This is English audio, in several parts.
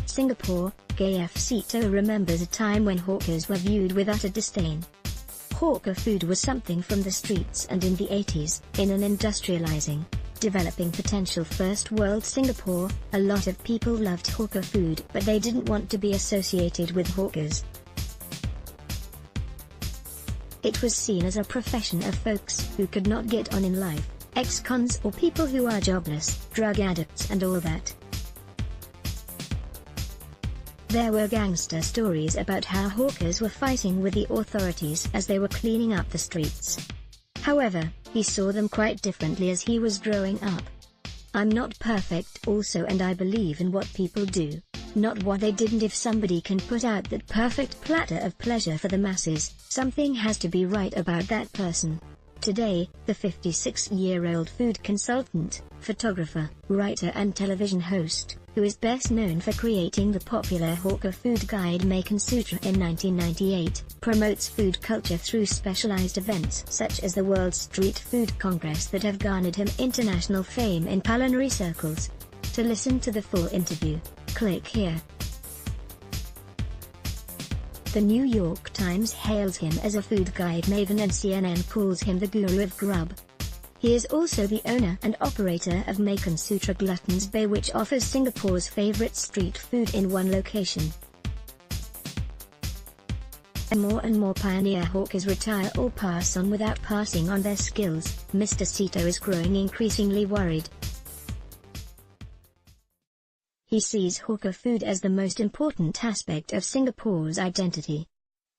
Singapore, Seetoh remembers a time when hawkers were viewed with utter disdain. Hawker food was something from the streets, and in the 80s, in an industrializing, developing potential first world Singapore, a lot of people loved hawker food, but they didn't want to be associated with hawkers. It was seen as a profession of folks who could not get on in life, ex-cons or people who are jobless, drug addicts and all that. There were gangster stories about how hawkers were fighting with the authorities as they were cleaning up the streets. However, he saw them quite differently as he was growing up. I'm not perfect also, and I believe in what people do, not what they didn't. If somebody can put out that perfect platter of pleasure for the masses, something has to be right about that person. Today, the 56-year-old food consultant, photographer, writer and television host, who is best known for creating the popular hawker food guide Makan Sutra in 1998, promotes food culture through specialized events such as the World Street Food Congress that have garnered him international fame in culinary circles. To listen to the full interview, click here. The New York Times hails him as a food guide maven and CNN calls him the guru of grub. He is also the owner and operator of Makan Sutra Glutton's Bay, which offers Singapore's favorite street food in one location. More and more pioneer hawkers retire or pass on without passing on their skills. Mr. Seetoh is growing increasingly worried. He sees hawker food as the most important aspect of Singapore's identity.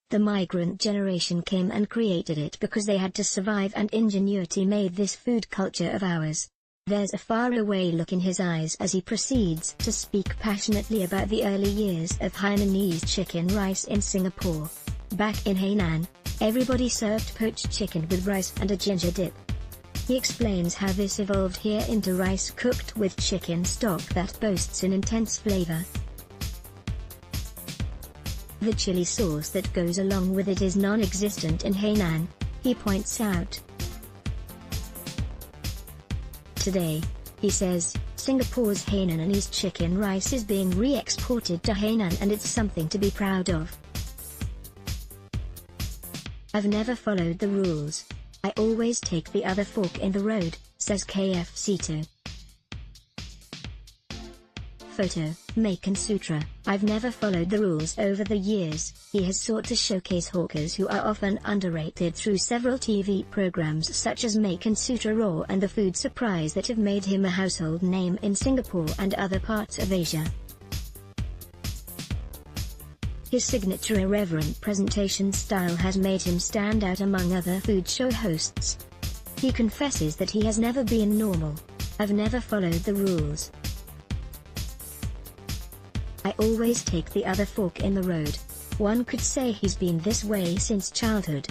The migrant generation came and created it because they had to survive, and ingenuity made this food culture of ours. There's a faraway look in his eyes as he proceeds to speak passionately about the early years of Hainanese chicken rice in Singapore. Back in Hainan, everybody served poached chicken with rice and a ginger dip. He explains how this evolved here into rice cooked with chicken stock that boasts an intense flavor. The chili sauce that goes along with it is non-existent in Hainan, he points out. Today, he says, Singapore's Hainanese chicken rice is being re-exported to Hainan, and it's something to be proud of. I've never followed the rules. I always take the other fork in the road, says Seetoh. Photo, Makan Sutra. I've never followed the rules over the years. He has sought to showcase hawkers who are often underrated through several TV programs such as Makan Sutra Raw and The Food Surprise that have made him a household name in Singapore and other parts of Asia. His signature irreverent presentation style has made him stand out among other food show hosts. He confesses that he has never been normal. I've never followed the rules. I always take the other fork in the road. One could say he's been this way since childhood.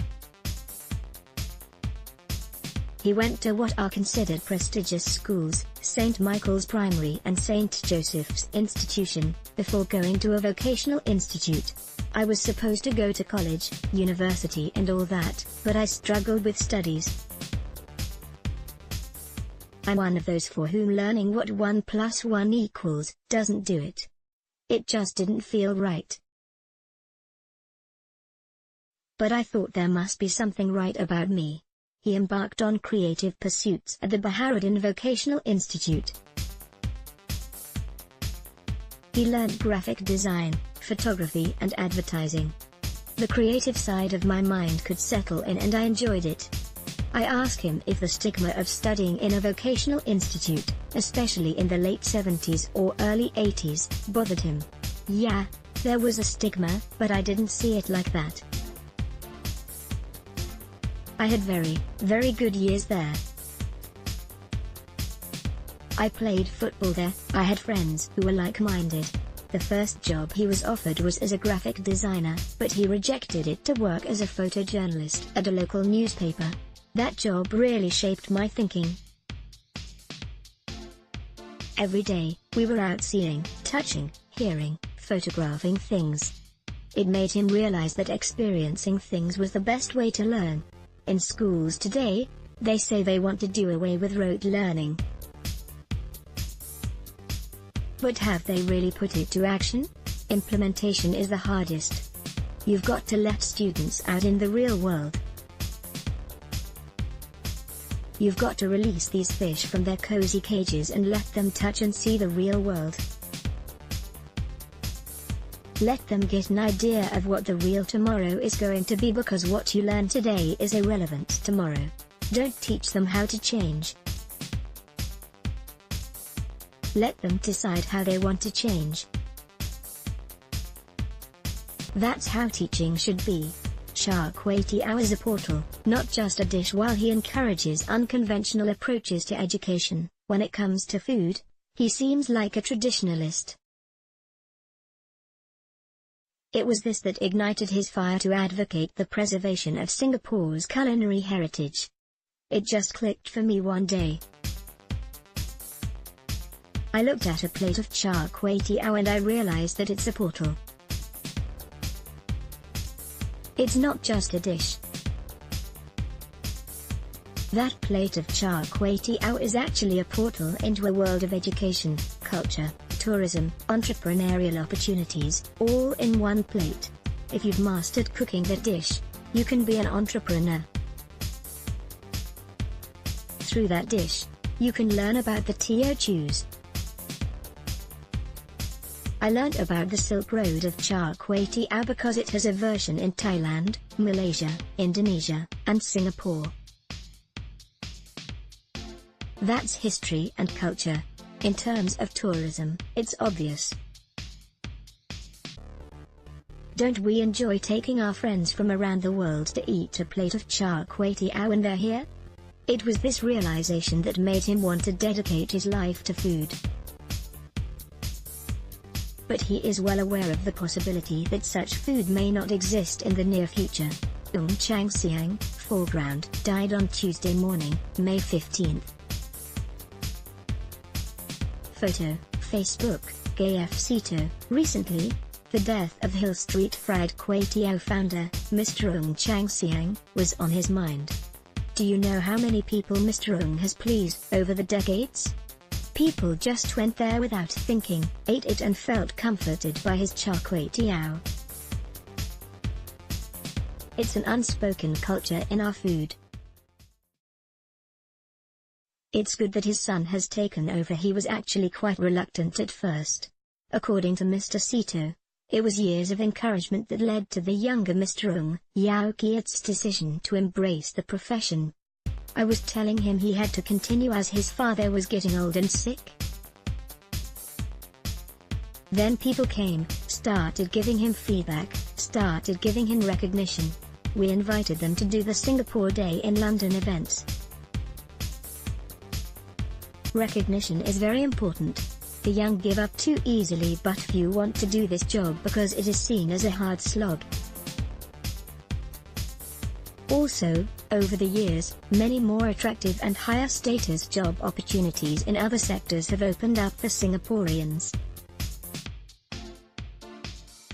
He went to what are considered prestigious schools, St. Michael's Primary and St. Joseph's Institution, before going to a vocational institute. I was supposed to go to college, university and all that, but I struggled with studies. I'm one of those for whom learning what 1 + 1 equals doesn't do it. It just didn't feel right. But I thought there must be something right about me. He embarked on creative pursuits at the Baharuddin Vocational Institute. He learned graphic design, photography and advertising. The creative side of my mind could settle in, and I enjoyed it. I asked him if the stigma of studying in a vocational institute, especially in the late 70s or early 80s, bothered him. Yeah, there was a stigma, but I didn't see it like that. I had very good years there. I played football there, I had friends who were like-minded. The first job he was offered was as a graphic designer, but he rejected it to work as a photojournalist at a local newspaper. That job really shaped my thinking. Every day, we were out seeing, touching, hearing, photographing things. It made him realize that experiencing things was the best way to learn. In schools today, they say they want to do away with rote learning. But have they really put it to action? Implementation is the hardest. You've got to let students out in the real world. You've got to release these fish from their cozy cages and let them touch and see the real world. Let them get an idea of what the real tomorrow is going to be, because what you learn today is irrelevant tomorrow. Don't teach them how to change. Let them decide how they want to change. That's how teaching should be. Shark Waitiao is a portal, not just a dish. While he encourages unconventional approaches to education, when it comes to food, he seems like a traditionalist. It was this that ignited his fire to advocate the preservation of Singapore's culinary heritage. It just clicked for me one day. I looked at a plate of Shark Waitiao and I realized that it's a portal. It's not just a dish. That plate of Shark Waitiao is actually a portal into a world of education, culture, tourism, entrepreneurial opportunities, all in one plate. If you've mastered cooking the dish, you can be an entrepreneur. Through that dish, you can learn about the Teochews. I learned about the Silk Road of Shark Waitiao because it has a version in Thailand, Malaysia, Indonesia, and Singapore. That's history and culture. In terms of tourism, it's obvious. Don't we enjoy taking our friends from around the world to eat a plate of Shark Waitiao when they're here? It was this realization that made him want to dedicate his life to food. But he is well aware of the possibility that such food may not exist in the near future. Chang Siang, foreground, died on Tuesday morning, May 15th. Photo, Facebook, KF Seetoh. Recently, the death of Hill Street Fried Waitiao founder, Mr. Chang Siang, was on his mind. Do you know how many people Mr. has pleased over the decades? People just went there without thinking, ate it and felt comforted by his Shark Waitiao. It's an unspoken culture in our food. It's good that his son has taken over. He was actually quite reluctant at first. According to Mr. Seetoh, it was years of encouragement that led to the younger Mr. Yao Kiat's decision to embrace the profession. I was telling him he had to continue as his father was getting old and sick. Then people came, started giving him feedback, started giving him recognition. We invited them to do the Singapore Day in London events. Recognition is very important. The young give up too easily, but few want to do this job because it is seen as a hard slog. Also, over the years, many more attractive and higher status job opportunities in other sectors have opened up for Singaporeans.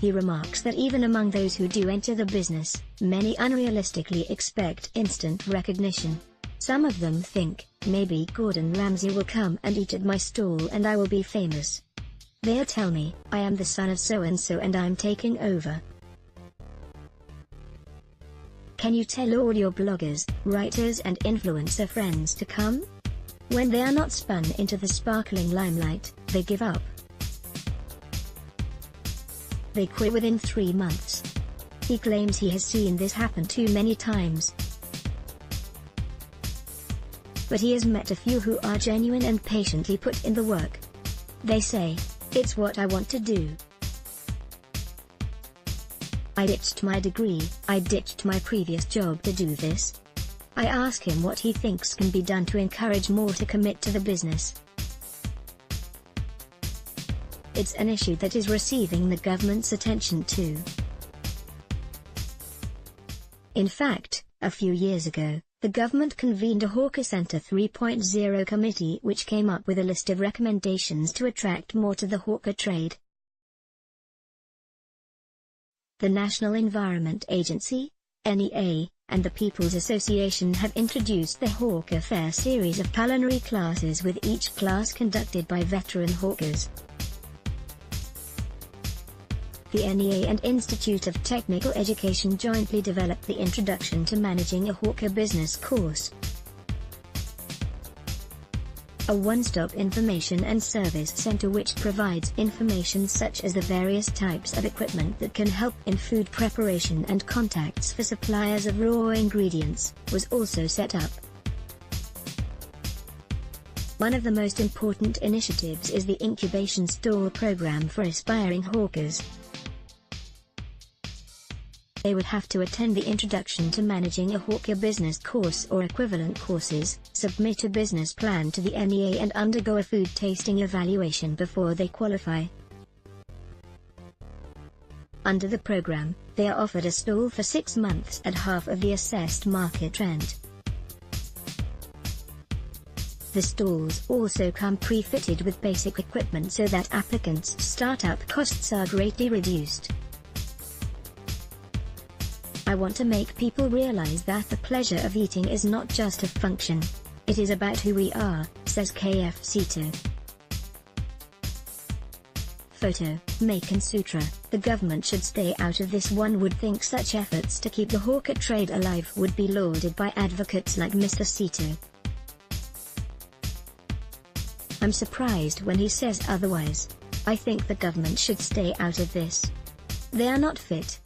He remarks that even among those who do enter the business, many unrealistically expect instant recognition. Some of them think, maybe Gordon Ramsay will come and eat at my stall and I will be famous. They'll tell me, I am the son of so-and-so and I'm taking over. Can you tell all your bloggers, writers and influencer friends to come? When they are not spun into the sparkling limelight, they give up. They quit within 3 months. He claims he has seen this happen too many times. But he has met a few who are genuine and patiently put in the work. They say, it's what I want to do. I ditched my degree, I ditched my previous job to do this. I ask him what he thinks can be done to encourage more to commit to the business. It's an issue that is receiving the government's attention too. In fact, a few years ago, the government convened a Hawker Centre 3.0 committee which came up with a list of recommendations to attract more to the hawker trade. The National Environment Agency, NEA, and the People's Association have introduced the Hawker Fair series of culinary classes, with each class conducted by veteran hawkers. The NEA and Institute of Technical Education jointly developed the Introduction to Managing a Hawker Business course, a one-stop information and service center which provides information such as the various types of equipment that can help in food preparation and contacts for suppliers of raw ingredients, was also set up. One of the most important initiatives is the incubation stall program for aspiring hawkers. They would have to attend the Introduction to Managing a Hawker Business course or equivalent courses, submit a business plan to the NEA and undergo a food tasting evaluation before they qualify. Under the program, they are offered a stall for 6 months at half of the assessed market rent. The stalls also come pre-fitted with basic equipment so that applicants' startup costs are greatly reduced. I want to make people realize that the pleasure of eating is not just a function. It is about who we are, says KF Seetoh. Photo, Macon Sutra. The government should stay out of this. One would think such efforts to keep the hawker trade alive would be lauded by advocates like Mr. Seetoh. I'm surprised when he says otherwise. I think the government should stay out of this. They are not fit.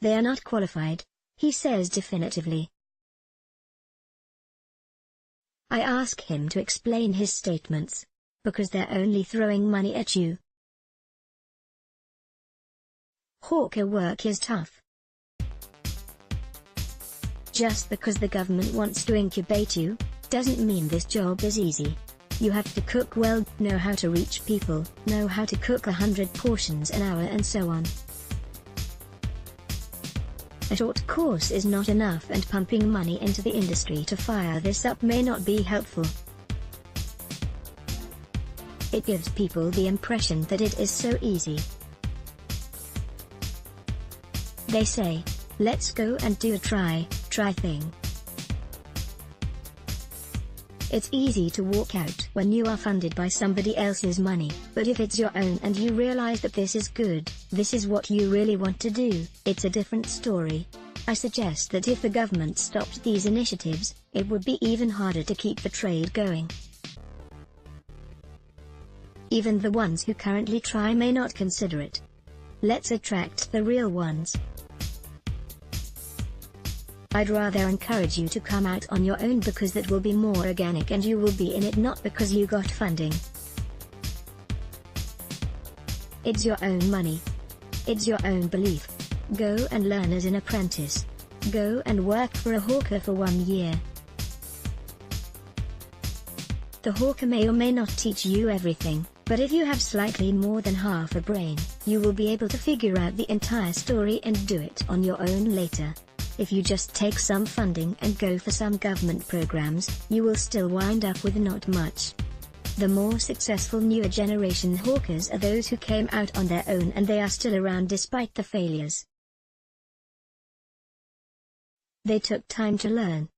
They are not qualified, he says definitively. I ask him to explain his statements, because they're only throwing money at you. Hawker work is tough. Just because the government wants to incubate you, doesn't mean this job is easy. You have to cook well, know how to reach people, know how to cook 100 portions an hour and so on. A short course is not enough and pumping money into the industry to fire this up may not be helpful. It gives people the impression that it is so easy. They say, let's go and do a try thing. It's easy to walk out when you are funded by somebody else's money, but if it's your own and you realize that this is good, this is what you really want to do, it's a different story. I suggest that if the government stopped these initiatives, it would be even harder to keep the trade going. Even the ones who currently try may not consider it. Let's attract the real ones. I'd rather encourage you to come out on your own because that will be more organic and you will be in it, not because you got funding. It's your own money. It's your own belief. Go and learn as an apprentice. Go and work for a hawker for 1 year. The hawker may or may not teach you everything, but if you have slightly more than half a brain, you will be able to figure out the entire story and do it on your own later. If you just take some funding and go for some government programs, you will still wind up with not much. The more successful newer generation hawkers are those who came out on their own and they are still around despite the failures. They took time to learn.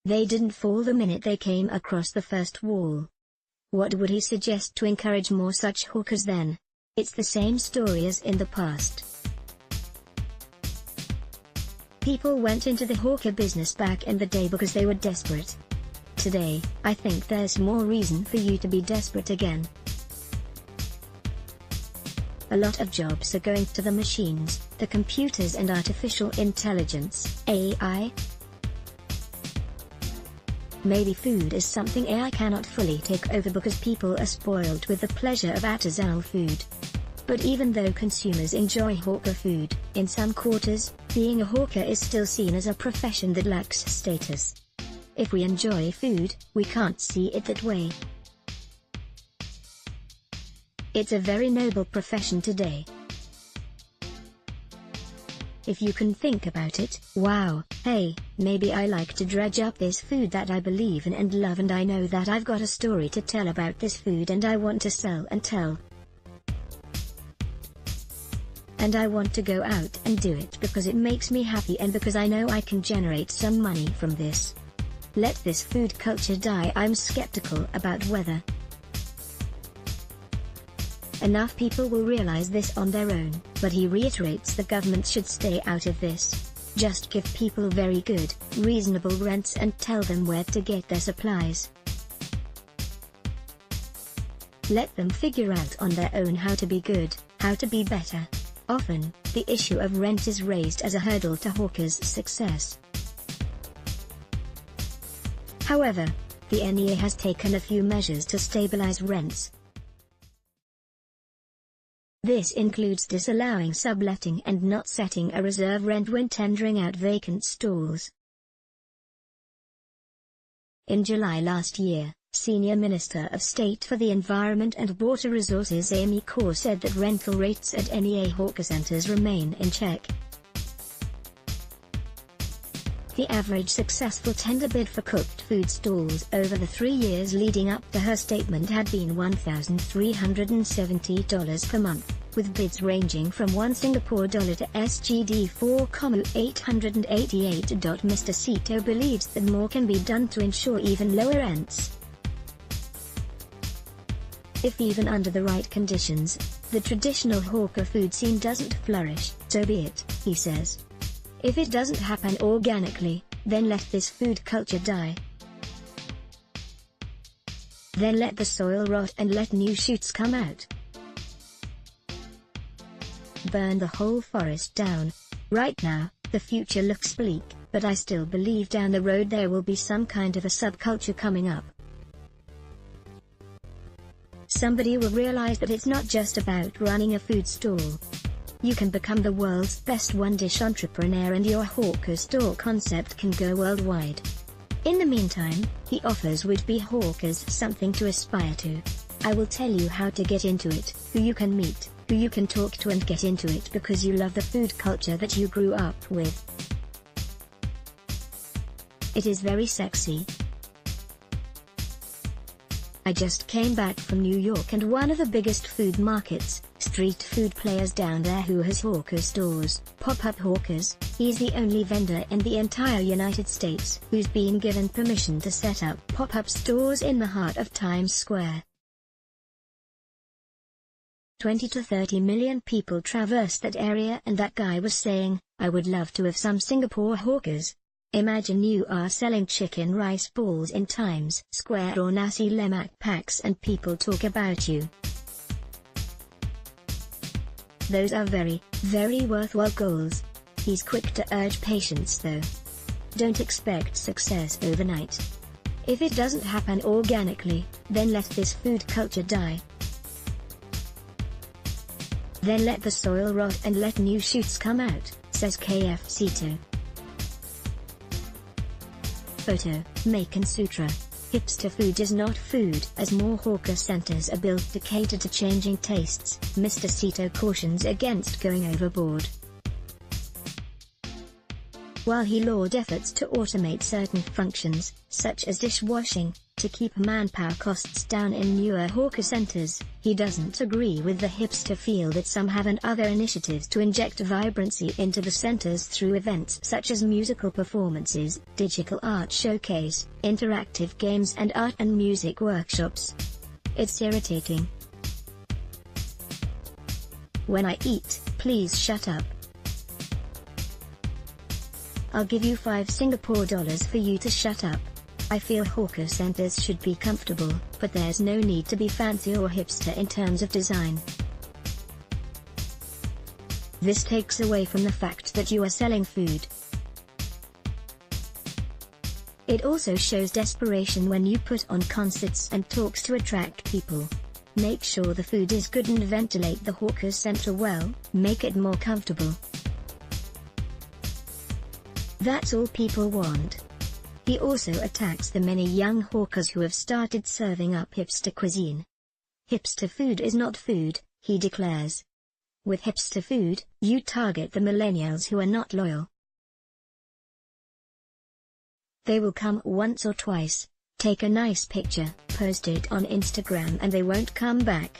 They didn't fall the minute they came across the first wall. What would he suggest to encourage more such hawkers then? It's the same story as in the past. People went into the hawker business back in the day because they were desperate. Today, I think there's more reason for you to be desperate again. A lot of jobs are going to the machines, the computers and artificial intelligence, AI. Maybe food is something AI cannot fully take over because people are spoiled with the pleasure of artisanal food. But even though consumers enjoy hawker food, in some quarters, being a hawker is still seen as a profession that lacks status. If we enjoy food, we can't see it that way. It's a very noble profession today. If you can think about it, wow, hey, maybe I like to dredge up this food that I believe in and love, and I know that I've got a story to tell about this food and I want to sell and tell. And I want to go out and do it because it makes me happy and because I know I can generate some money from this. Let this food culture die. I'm skeptical about whether Enough people will realize this on their own, but he reiterates the government should stay out of this. Just give people very good, reasonable rents and tell them where to get their supplies. Let them figure out on their own how to be good, how to be better. Often, the issue of rent is raised as a hurdle to hawkers' success. However, the NEA has taken a few measures to stabilize rents. This includes disallowing subletting and not setting a reserve rent when tendering out vacant stalls. In July last year, Senior Minister of State for the Environment and Water Resources Amy Kaur said that rental rates at NEA hawker centres remain in check. The average successful tender bid for cooked food stalls over the 3 years leading up to her statement had been $1,370 per month, with bids ranging from $1 Singapore dollar to SGD 4,888. Mr. Seetoh believes that more can be done to ensure even lower rents. If even under the right conditions, the traditional hawker food scene doesn't flourish, so be it, he says. If it doesn't happen organically, then let this food culture die. Then let the soil rot and let new shoots come out. Burn the whole forest down. Right now, the future looks bleak, but I still believe down the road there will be some kind of a subculture coming up. Somebody will realize that it's not just about running a food stall. You can become the world's best one-dish entrepreneur and your hawker store concept can go worldwide. In the meantime, he offers would-be hawkers something to aspire to. I will tell you how to get into it, who you can meet, who you can talk to and get into it because you love the food culture that you grew up with. It is very sexy. I just came back from New York and one of the biggest food markets, street food players down there who has hawker stores, pop-up hawkers, he's the only vendor in the entire United States who's been given permission to set up pop-up stores in the heart of Times Square. 20 to 30 million people traverse that area and that guy was saying, I would love to have some Singapore hawkers. Imagine you are selling chicken rice balls in Times Square or nasi lemak packs and people talk about you. Those are very, very worthwhile goals. He's quick to urge patience though. Don't expect success overnight. If it doesn't happen organically, then let this food culture die. Then let the soil rot and let new shoots come out, says KF Seetoh. Photo, Macon Sutra. Hipster food is not food. As more hawker centers are built to cater to changing tastes, Mr. Seetoh cautions against going overboard. While he lauded efforts to automate certain functions, such as dishwashing, to keep manpower costs down in newer hawker centers, he doesn't agree with the hipster feel that some have and other initiatives to inject vibrancy into the centers through events such as musical performances, digital art showcase, interactive games and art and music workshops. It's irritating. When I eat, please shut up. I'll give you 5 Singapore dollars for you to shut up. I feel hawker centers should be comfortable, but there's no need to be fancy or hipster in terms of design. This takes away from the fact that you are selling food. It also shows desperation when you put on concerts and talks to attract people. Make sure the food is good and ventilate the hawker center well, make it more comfortable. That's all people want. He also attacks the many young hawkers who have started serving up hipster cuisine. Hipster food is not food, he declares. With hipster food, you target the millennials who are not loyal. They will come once or twice, take a nice picture, post it on Instagram and they won't come back.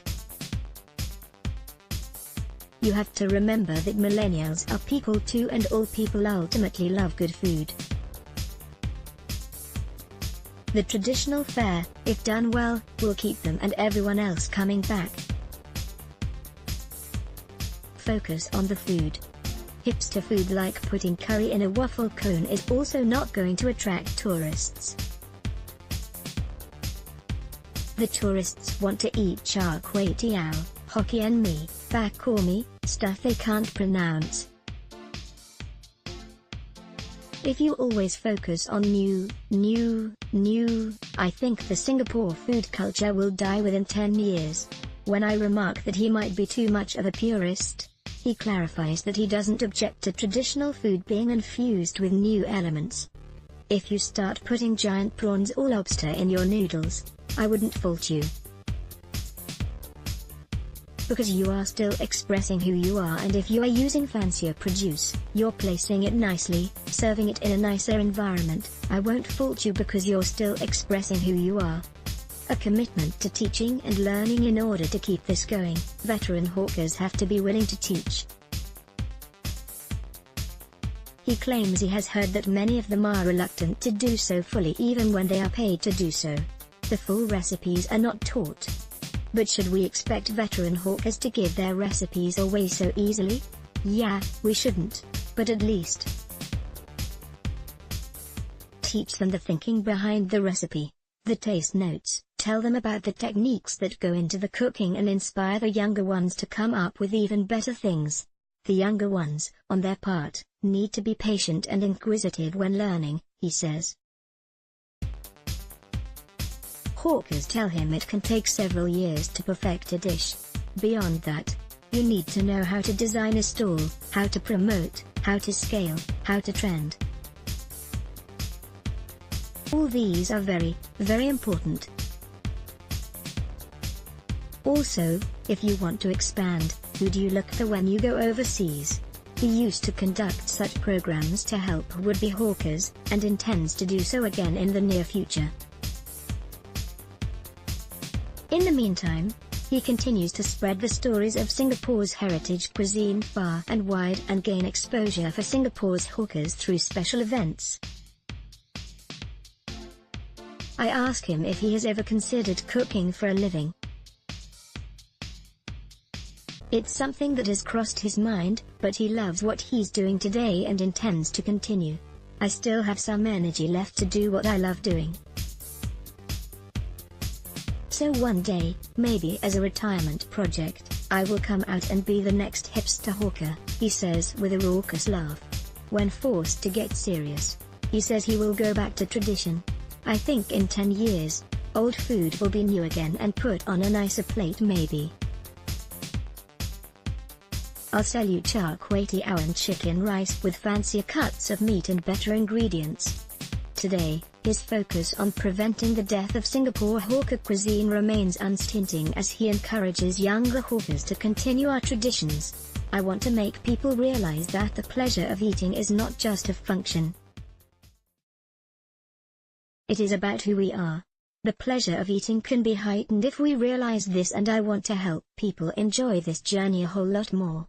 You have to remember that millennials are people too and all people ultimately love good food. The traditional fare, if done well, will keep them and everyone else coming back. focus on the food. Hipster food like putting curry in a waffle cone is also not going to attract tourists. The tourists want to eat char kway teow, Hokkien mee, bak chor mee, stuff they can't pronounce. If you always focus on new, I think the Singapore food culture will die within 10 years. When I remark that he might be too much of a purist, he clarifies that he doesn't object to traditional food being infused with new elements. If you start putting giant prawns or lobster in your noodles, I wouldn't fault you. Because you are still expressing who you are, and if you are using fancier produce, you're placing it nicely, serving it in a nicer environment, I won't fault you because you're still expressing who you are. A commitment to teaching and learning. In order to keep this going, veteran hawkers have to be willing to teach. He claims he has heard that many of them are reluctant to do so fully even when they are paid to do so. The full recipes are not taught. But should we expect veteran hawkers to give their recipes away so easily? Yeah, we shouldn't, but at least teach them the thinking behind the recipe, the taste notes, tell them about the techniques that go into the cooking, and inspire the younger ones to come up with even better things. The younger ones, on their part, need to be patient and inquisitive when learning, he says. Hawkers tell him it can take several years to perfect a dish. Beyond that, you need to know how to design a stall, how to promote, how to scale, how to trend. All these are very, very important. Also, if you want to expand, who do you look for when you go overseas? He used to conduct such programs to help would-be hawkers, and intends to do so again in the near future. In the meantime, he continues to spread the stories of Singapore's heritage cuisine far and wide and gain exposure for Singapore's hawkers through special events. I ask him if he has ever considered cooking for a living. It's something that has crossed his mind, but he loves what he's doing today and intends to continue. I still have some energy left to do what I love doing. So one day, maybe as a retirement project, I will come out and be the next hipster hawker, he says with a raucous laugh. When forced to get serious, he says he will go back to tradition. I think in 10 years, old food will be new again and put on a nicer plate maybe. I'll sell you char kway teow and chicken rice with fancier cuts of meat and better ingredients. Today, his focus on preventing the death of Singapore hawker cuisine remains unstinting as he encourages younger hawkers to continue our traditions. I want to make people realize that the pleasure of eating is not just a function. It is about who we are. The pleasure of eating can be heightened if we realize this, and I want to help people enjoy this journey a whole lot more.